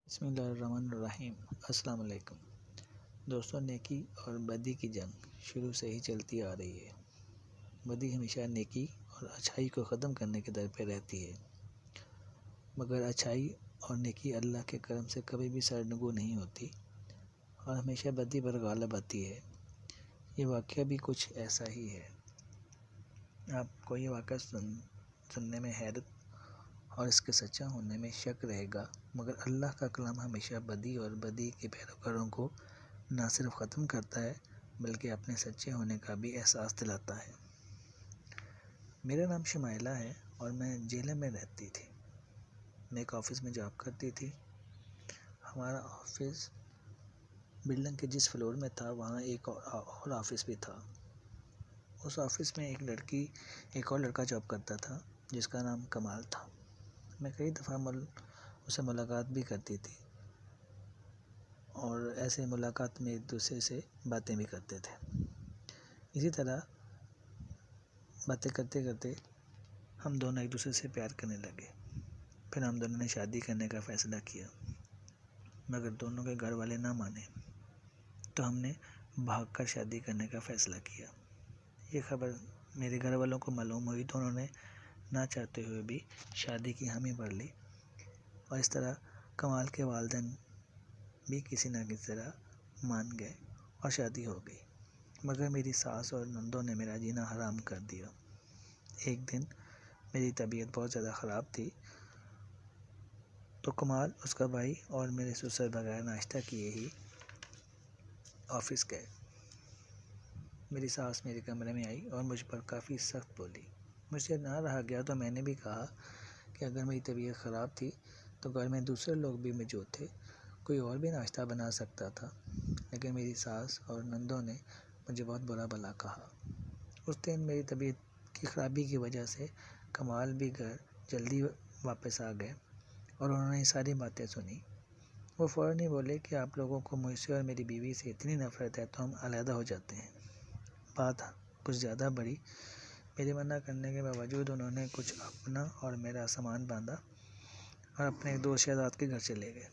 بسم اللہ الرحمن الرحیم۔ السلام علیکم دوستوں، نیکی اور بدی کی جنگ شروع سے ہی چلتی آ رہی ہے۔ بدی ہمیشہ نیکی اور اچھائی کو ختم کرنے کے در پہ رہتی ہے، مگر اچھائی اور نیکی اللہ کے کرم سے کبھی بھی سرنگوں نہیں ہوتی اور ہمیشہ بدی پر غالب آتی ہے۔ یہ واقعہ بھی کچھ ایسا ہی ہے۔ آپ کو یہ واقعہ سننے میں حیرت اور اس کے سچا ہونے میں شک رہے گا، مگر اللہ کا کلام ہمیشہ بدی اور بدی کے پیروکاروں کو نہ صرف ختم کرتا ہے بلکہ اپنے سچے ہونے کا بھی احساس دلاتا ہے۔ میرا نام شمائلہ ہے اور میں جیلم میں رہتی تھی۔ میں ایک آفس میں جاب کرتی تھی۔ ہمارا آفس بلڈنگ کے جس فلور میں تھا وہاں ایک اور آفس بھی تھا۔ اس آفس میں ایک اور لڑکا جاب کرتا تھا جس کا نام کمال تھا۔ میں کئی دفعہ اسے ملاقات بھی کرتی تھی اور ایسے ملاقات میں ایک دوسرے سے باتیں بھی کرتے تھے۔ اسی طرح باتیں کرتے کرتے ہم دونوں ایک دوسرے سے پیار کرنے لگے۔ پھر ہم دونوں نے شادی کرنے کا فیصلہ کیا، مگر دونوں کے گھر والے نہ مانے تو ہم نے بھاگ کر شادی کرنے کا فیصلہ کیا۔ یہ خبر میرے گھر والوں کو معلوم ہوئی تو انہوں نے نہ چاہتے ہوئے بھی شادی کی حامی بھر لی اور اس طرح کمال کے والدین بھی کسی نہ کسی طرح مان گئے اور شادی ہو گئی، مگر میری ساس اور نندوں نے میرا جینا حرام کر دیا۔ ایک دن میری طبیعت بہت زیادہ خراب تھی تو کمال، اس کا بھائی اور میرے سسر بغیر ناشتہ کیے ہی آفس گئے۔ میری ساس میرے کمرے میں آئی اور مجھ پر کافی سخت بولی۔ مجھ سے نہ رہا گیا تو میں نے بھی کہا کہ اگر میری طبیعت خراب تھی تو گھر میں دوسرے لوگ بھی موجود تھے، کوئی اور بھی ناشتہ بنا سکتا تھا، لیکن میری ساس اور نندوں نے مجھے بہت برا بھلا کہا۔ اس دن میری طبیعت کی خرابی کی وجہ سے کمال بھی گھر جلدی واپس آ گئے اور انہوں نے ساری باتیں سنی۔ وہ فوراً ہی بولے کہ آپ لوگوں کو مجھ سے اور میری بیوی سے اتنی نفرت ہے تو ہم علیحدہ ہو جاتے ہیں۔ بات کچھ زیادہ بڑی۔ میرے منع کرنے کے باوجود انہوں نے کچھ اپنا اور میرا سامان باندھا اور اپنے ایک دوست شہزاد کے گھر چلے گئے۔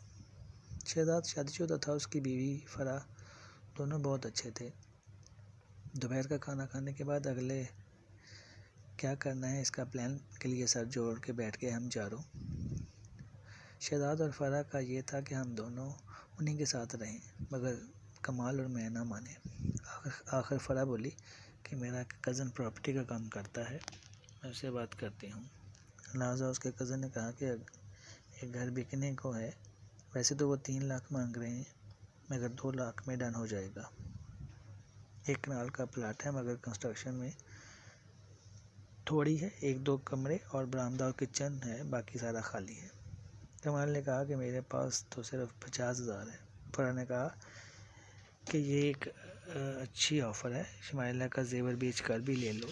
شہزاد شادی شدہ تھا، اس کی بیوی فرح، دونوں بہت اچھے تھے۔ دوپہر کا کھانا کھانے کے بعد اگلے کیا کرنا ہے اس کا پلان کے لیے سر جوڑ کے بیٹھ گئے ہم چاروں۔ شہزاد اور فرح کا یہ تھا کہ ہم دونوں انہی کے ساتھ رہیں، مگر کمال اور میں نہ مانے۔ آخر فرح بولی کہ میرا کزن پراپرٹی کا کام کرتا ہے، میں اس سے بات کرتی ہوں۔ لہٰذا اس کے کزن نے کہا کہ ایک گھر بکنے کو ہے، ویسے تو وہ 3 لاکھ مانگ رہے ہیں مگر 2 لاکھ میں ڈن ہو جائے گا۔ 1 کنال کا پلاٹ ہے مگر کنسٹرکشن میں تھوڑی ہے، 1-2 کمرے اور برآمدہ اور کچن ہے، باقی سارا خالی ہے۔ کمال نے کہا کہ میرے پاس تو صرف 50,000 ہے۔ فرح نے کہا کہ یہ ایک اچھی آفر ہے، شمائلہ کا زیور بیچ کر بھی لے لو،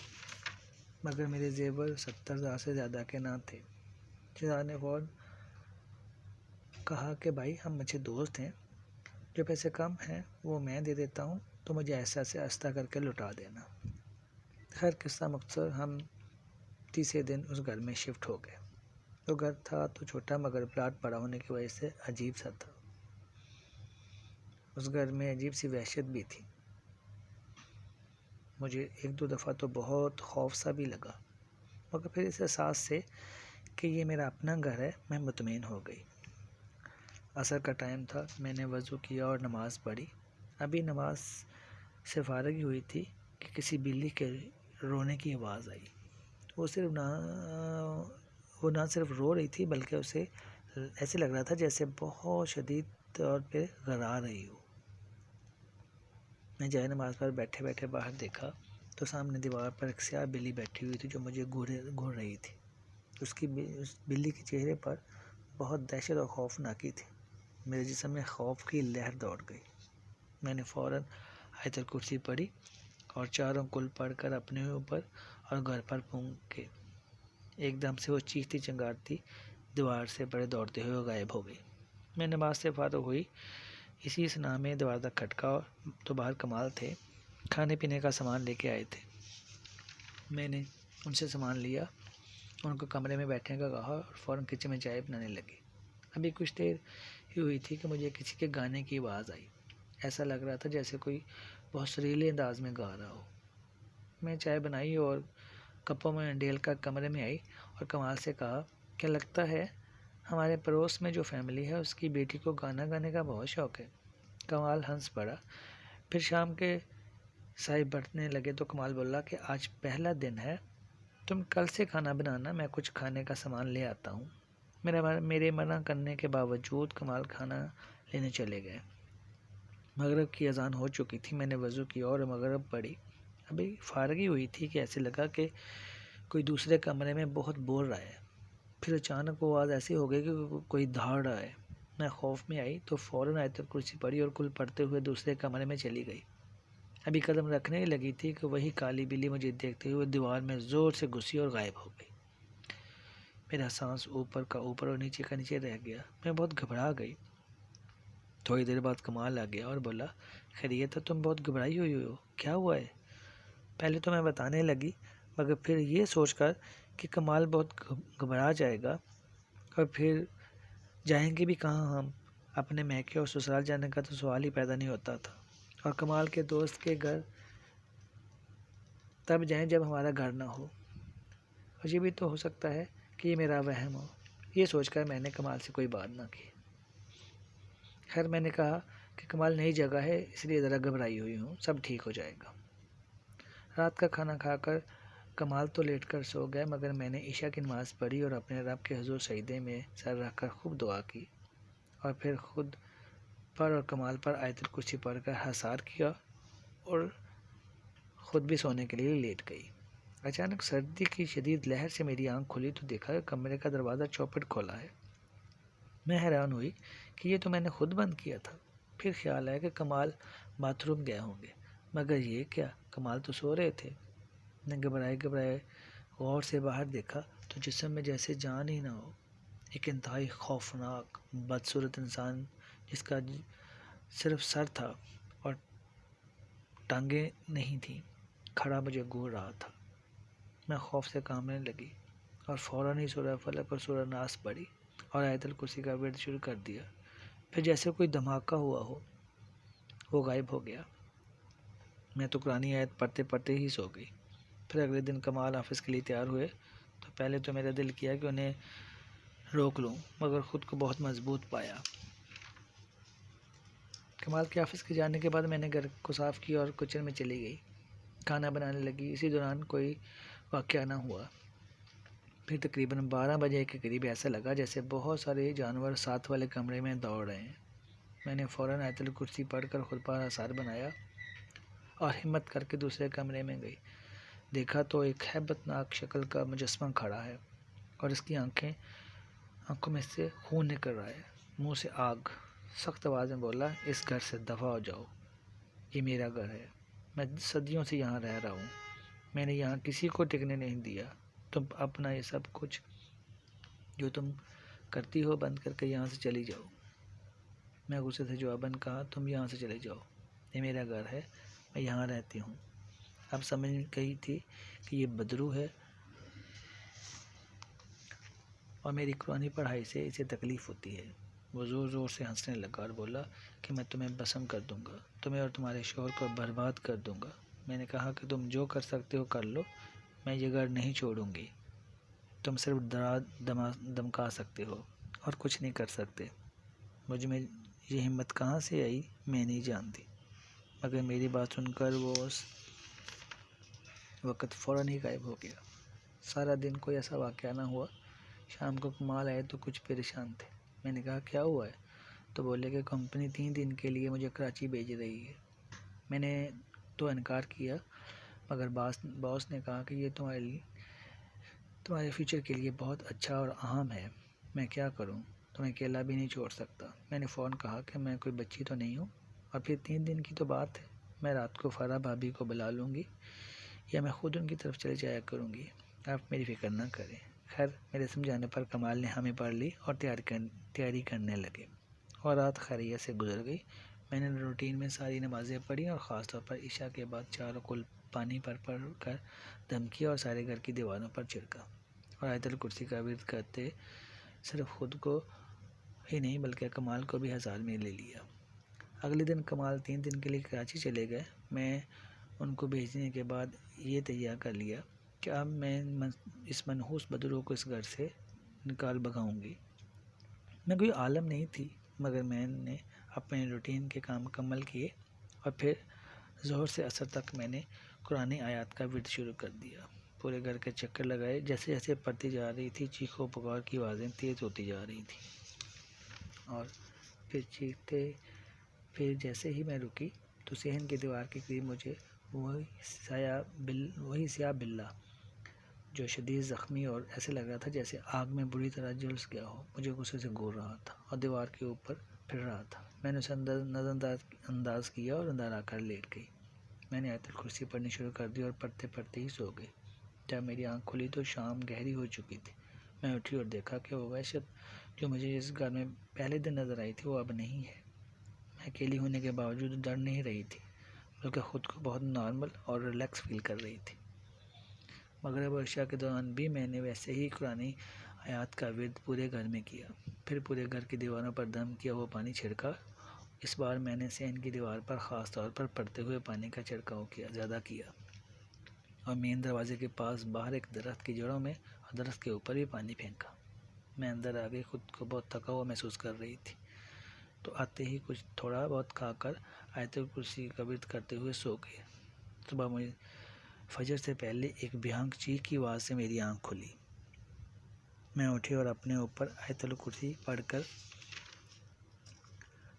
مگر میرے زیور 70,000 سے زیادہ کے نہ تھے۔ شہزاد نے فوراً کہا کہ بھائی، ہم اچھے دوست ہیں، جو پیسے کم ہیں وہ میں دے دیتا ہوں، تو مجھے ایسا سے آہستہ کر کے لوٹا دینا۔ خیر قصہ مختصر، ہم تیسرے دن اس گھر میں شفٹ ہو گئے۔ وہ گھر تھا تو چھوٹا مگر پلاٹ بڑا ہونے کی وجہ سے عجیب سا تھا۔ اس گھر میں عجیب سی وحشت بھی تھی۔ مجھے 1-2 دفعہ تو بہت خوف سا بھی لگا، مگر پھر اس احساس سے کہ یہ میرا اپنا گھر ہے میں مطمئن ہو گئی۔ عصر کا ٹائم تھا، میں نے وضو کیا اور نماز پڑھی۔ ابھی نماز سے فارغ ہی ہوئی تھی کہ کسی بلی کے رونے کی آواز آئی۔ وہ نہ صرف رو رہی تھی بلکہ اسے ایسے لگ رہا تھا جیسے بہت شدید طور پہ گھرا رہی ہو۔ میں جائے نماز پر بیٹھے بیٹھے باہر دیکھا تو سامنے دیوار پر ایک سیاہ بلی بیٹھی ہوئی تھی جو مجھے گھور رہی تھی۔ اس بلی کے چہرے پر بہت دہشت اور خوفناکی تھی۔ میرے جسم میں خوف کی لہر دوڑ گئی۔ میں نے فوراً آیت الکرسی پڑھی اور 4 کل پڑھ کر اپنے اوپر اور گھر پر پھونکے۔ ایک دم سے وہ چیختی چنگاڑتی دیوار سے بڑے دوڑتے ہوئے غائب ہو گئی۔ میں نماز سے فارغ ہوئی، اسی اثناء میں دروازہ کھٹکا تو باہر کمال تھے، کھانے پینے کا سامان لے کے آئے تھے۔ میں نے ان سے سامان لیا، ان کو کمرے میں بیٹھنے کا کہا اور فوراً کچن میں چائے بنانے لگی۔ ابھی کچھ دیر یہ ہوئی تھی کہ مجھے کسی کے گانے کی آواز آئی. ایسا لگ رہا تھا جیسے کوئی بہت سریلے انداز میں گا رہا ہو. میں چائے بنائی اور کپوں میں ڈیل کر کمرے میں آئی اور کمال سے کہا کہ لگتا ہے ہمارے پڑوس میں جو فیملی ہے اس کی بیٹی کو گانا گانے کا بہت شوق ہے. کمال ہنس پڑا. پھر شام کے سائے بڑھنے لگے تو کمال بولا کہ آج پہلا دن ہے، تم کل سے کھانا بنانا، میں کچھ کھانے کا سامان لے آتا ہوں. میرے منع کرنے کے باوجود کمال کھانا لینے چلے گئے. مغرب کی اذان ہو چکی تھی. میں نے وضو کیا اور مغرب پڑھی. ابھی فارغی ہوئی تھی کہ ایسے لگا کہ کوئی دوسرے کمرے میں بہت بول رہا ہے. پھر اچانک وہ آواز ایسی ہو گئی کہ کوئی دھاڑ رہا ہے. میں خوف میں آئی تو فوراً آیت الکرسی پڑھی اور کل پڑھتے ہوئے دوسرے کمرے میں چلی گئی. ابھی قدم رکھنے ہی لگی تھی کہ وہی کالی بلی مجھے دیکھتے ہوئے دیوار میں زور سے گھسی اور غائب ہو گئی. میرا سانس اوپر کا اوپر اور نیچے کا نیچے رہ گیا. میں بہت گھبرا گئی. تھوڑی دیر بعد کمال آ گیا اور بولا خیریت ہے؟ تم بہت گھبرائی ہوئی ہو، کیا ہوا ہے؟ پہلے تو میں بتانے لگی مگر پھر یہ سوچ کر کہ کمال بہت گھبرا جائے گا اور پھر جائیں گے بھی کہاں ہم، اپنے میکے اور سسرال جانے کا تو سوال ہی پیدا نہیں ہوتا تھا. اور کمال کے دوست کے گھر تب جائیں جب ہمارا گھر نہ ہو. اور یہ بھی تو ہو سکتا ہے کہ یہ میرا وہم ہو. یہ سوچ کر میں نے کمال سے کوئی بات نہ کی. خیر میں نے کہا کہ کمال نئی جگہ ہے اس لیے ذرا گھبرائی ہوئی ہوں، سب ٹھیک ہو جائے گا. رات کا کھانا کھا کر کمال تو لیٹ کر سو گئے مگر میں نے عشاء کی نماز پڑھی اور اپنے رب کے حضور سجدے میں سر رکھ کر خوب دعا کی اور پھر خود پر اور کمال پر آیت الکرسی پڑھ کر حصار کیا اور خود بھی سونے کے لیے لیٹ گئی. اچانک سردی کی شدید لہر سے میری آنکھ کھلی تو دیکھا کہ کمرے کا دروازہ چوپٹ کھولا ہے. میں حیران ہوئی کہ یہ تو میں نے خود بند کیا تھا. پھر خیال آیا کہ کمال باتھ روم گئے ہوں گے مگر یہ کیا، کمال تو سو رہے تھے. میں گھبرائے غور سے باہر دیکھا تو جسم میں جیسے جان ہی نہ ہو. ایک انتہائی خوفناک بدصورت انسان جس کا صرف سر تھا اور ٹانگیں نہیں تھیں کھڑا مجھے گھور رہا تھا. میں خوف سے کانپنے لگی اور فوراً ہی سورہ فلق اور سورہ ناس پڑھی اور آیت الکرسی کا ورد شروع کر دیا. پھر جیسے کوئی دھماکہ ہوا ہو وہ غائب ہو گیا. میں تو قرآن آیت پڑھتے پڑھتے ہی سو گئی. پھر اگلے دن کمال آفس کے لیے تیار ہوئے تو پہلے تو میرا دل کیا کہ انہیں روک لوں مگر خود کو بہت مضبوط پایا. کمال کے آفس کے جانے کے بعد میں نے گھر کو صاف کیا اور کچن میں چلی گئی. کھانا بنانے لگی. اسی دوران کوئی واقعہ نہ ہوا. پھر تقریباً 12 بجے کے قریب ایسا لگا جیسے بہت سارے جانور ساتھ والے کمرے میں دوڑ رہے ہیں. میں نے فوراً آیت الکرسی پڑھ کر خود پر حصار بنایا اور ہمت کر کے دوسرے کمرے میں گئی. دیکھا تو ایک ہیبت ناک شکل کا مجسمہ کھڑا ہے اور اس کی آنکھوں میں سے خون نکل رہا ہے، منہ سے آگ. سخت آواز میں بولا اس گھر سے دفع ہو جاؤ، یہ میرا گھر ہے، میں صدیوں سے یہاں رہ رہا ہوں، میں نے یہاں کسی کو ٹکنے نہیں دیا. تم اپنا یہ سب کچھ جو تم کرتی ہو بند کر کے یہاں سے چلی جاؤ. میں غصے سے جواباً کہا تم یہاں سے چلے جاؤ، یہ میرا گھر ہے، میں یہاں رہتی ہوں. اب سمجھ گئی تھی کہ یہ بدرو ہے اور میری قرآنی پڑھائی سے اسے تکلیف ہوتی ہے. وہ زور زور سے ہنسنے لگا اور بولا کہ میں تمہیں بسم کر دوں گا، تمہیں اور تمہارے شوہر کو برباد کر دوں گا. میں نے کہا کہ تم جو کر سکتے ہو کر لو، میں یہ گھر نہیں چھوڑوں گی. تم صرف دمکا سکتے ہو اور کچھ نہیں کر سکتے. مجھ میں یہ ہمت کہاں سے آئی میں نہیں جانتی مگر میری بات سن کر وہ اس وقت فوراً ہی غائب ہو گیا. سارا دن کوئی ایسا واقعہ نہ ہوا. شام کو کمال آئے تو کچھ پریشان تھے. میں نے کہا کیا ہوا ہے؟ تو بولے کہ کمپنی 3 دن کے لیے مجھے کراچی بھیج رہی ہے. میں نے تو انکار کیا مگر باس نے کہا کہ یہ تمہارے فیوچر کے لیے بہت اچھا اور اہم ہے. میں کیا کروں، تمہیں اکیلا بھی نہیں چھوڑ سکتا. میں نے فوراً کہا کہ میں کوئی بچی تو نہیں ہوں اور پھر 3 دن کی تو بات ہے، میں رات کو فرح بھابھی کو بلا لوں گی یا میں خود ان کی طرف چلے جایا کروں گی، آپ میری فکر نہ کریں. خیر میرے سمجھانے پر کمال نے ہمیں پڑھ لی اور تیاری کرنے لگے اور رات خیریت سے گزر گئی. میں نے روٹین میں ساری نمازیں پڑھی اور خاص طور پر عشاء کے بعد 4 کل پانی پر پڑھ کر دم کیا اور سارے گھر کی دیواروں پر چھڑکا اور آیت الکرسی کا ورد کرتے صرف خود کو ہی نہیں بلکہ کمال کو بھی 1000 میں لے لیا۔ اگلے دن کمال 3 دن کے لیے کراچی چلے گئے۔ میں ان کو بھیجنے کے بعد یہ تیار کر لیا کہ اب میں اس منحوس بدرو کو اس گھر سے نکال بھگاؤں گی۔ میں کوئی عالم نہیں تھی، مگر میں نے اپنے روٹین کے کام مکمل کیے اور پھر ظہر سے عصر تک میں نے قرآن آیات کا ورد شروع کر دیا۔ پورے گھر کے چکر لگائے۔ جیسے جیسے پڑھتی جا رہی تھی چیخ و پکار کی آوازیں تیز ہوتی جا رہی تھیں، اور پھر جیسے ہی میں رکی تو صحن کی دیوار کے قریب مجھے وہی سیاہ بلّا جو شدید زخمی اور ایسے لگ رہا تھا جیسے آگ میں بری طرح جھلس گیا ہو، مجھے غصے سے گھور رہا تھا اور دیوار کے اوپر پھر رہا تھا۔ میں نے اسے نظر انداز کیا اور اندر آ کر لیٹ گئی۔ میں نے آیت الکرسی پڑھنی شروع کر دی اور پڑھتے پڑھتے ہی سو گئی۔ جب میری آنکھ کھلی تو شام گہری ہو چکی تھی۔ میں اٹھی اور دیکھا کہ وہ وحشت جو مجھے اس گھر میں پہلے دن نظر آئی تھی وہ اب نہیں ہے۔ میں اکیلی ہونے کے باوجود ڈر نہیں رہی تھی، بلکہ خود کو بہت نارمل اور ریلیکس فیل کر رہی تھی۔ مغرب اور عشاء کے دوران بھی میں نے ویسے ہی قرآن آیات کا ورد پورے گھر میں کیا، پھر پورے گھر کی دیواروں پر دم کیا ہوا پانی چھڑکا۔ اس بار میں نے صحن کی دیوار پر خاص طور پر پڑتے ہوئے پانی کا چھڑکاؤ زیادہ کیا، اور مین دروازے کے پاس باہر ایک درخت کی جڑوں میں اور درخت کے اوپر بھی پانی پھینکا۔ میں اندر آ گئی، خود کو بہت تھکا ہوا محسوس کر رہی تھی، تو آتے ہی کچھ تھوڑا بہت کھا کر آیت الکرسی کا ورد کرتے ہوئے سو گئے۔ صبح مجھے فجر سے پہلے ایک بھیانک چیخ کی آواز سے میری آنکھ کھلی۔ میں اٹھی اور اپنے اوپر آیت الکرسی پڑھ کر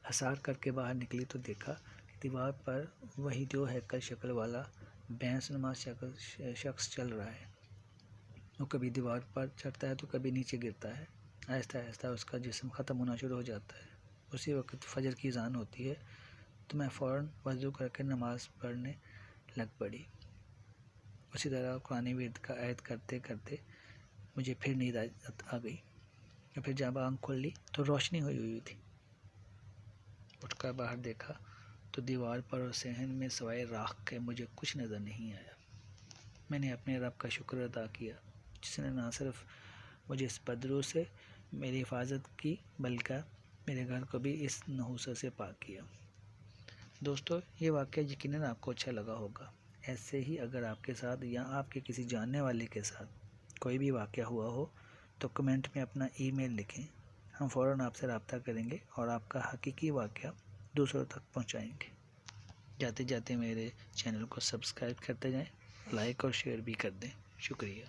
حصار کر کے باہر نکلی تو دیکھا کہ دیوار پر وہی دو ہیکل شکل والا بھینس نما شخص چل رہا ہے۔ وہ کبھی دیوار پر چڑھتا ہے تو کبھی نیچے گرتا ہے۔ آہستہ آہستہ اس کا جسم ختم ہونا شروع ہو جاتا ہے۔ اسی وقت فجر کی اذان ہوتی ہے تو میں فوراً وضو کر کے نماز پڑھنے لگ پڑی۔ اسی طرح قرآن ورد کا عہد کرتے کرتے مجھے پھر نیند آ گئی، اور پھر جب آنکھ کھلی تو روشنی ہوئی تھی۔ اٹھ کر باہر دیکھا تو دیوار پر اور صحن میں سوائے راکھ کے مجھے کچھ نظر نہیں آیا۔ میں نے اپنے رب کا شکر ادا کیا جس نے نہ صرف مجھے اس بدرو سے میری حفاظت کی بلکہ میرے گھر کو بھی اس نحوست سے پاک کیا۔ دوستو، یہ واقعہ یقیناً آپ کو اچھا لگا ہوگا۔ ایسے ہی اگر آپ کے ساتھ یا آپ کے کسی جاننے والے کے ساتھ کوئی بھی واقعہ ہوا ہو تو کمنٹ میں اپنا ای میل لکھیں، ہم فوراً آپ سے رابطہ کریں گے اور آپ کا حقیقی واقعہ دوسروں تک پہنچائیں گے۔ جاتے جاتے میرے چینل کو سبسکرائب کرتے جائیں، لائک اور شیئر بھی کر دیں۔ شکریہ۔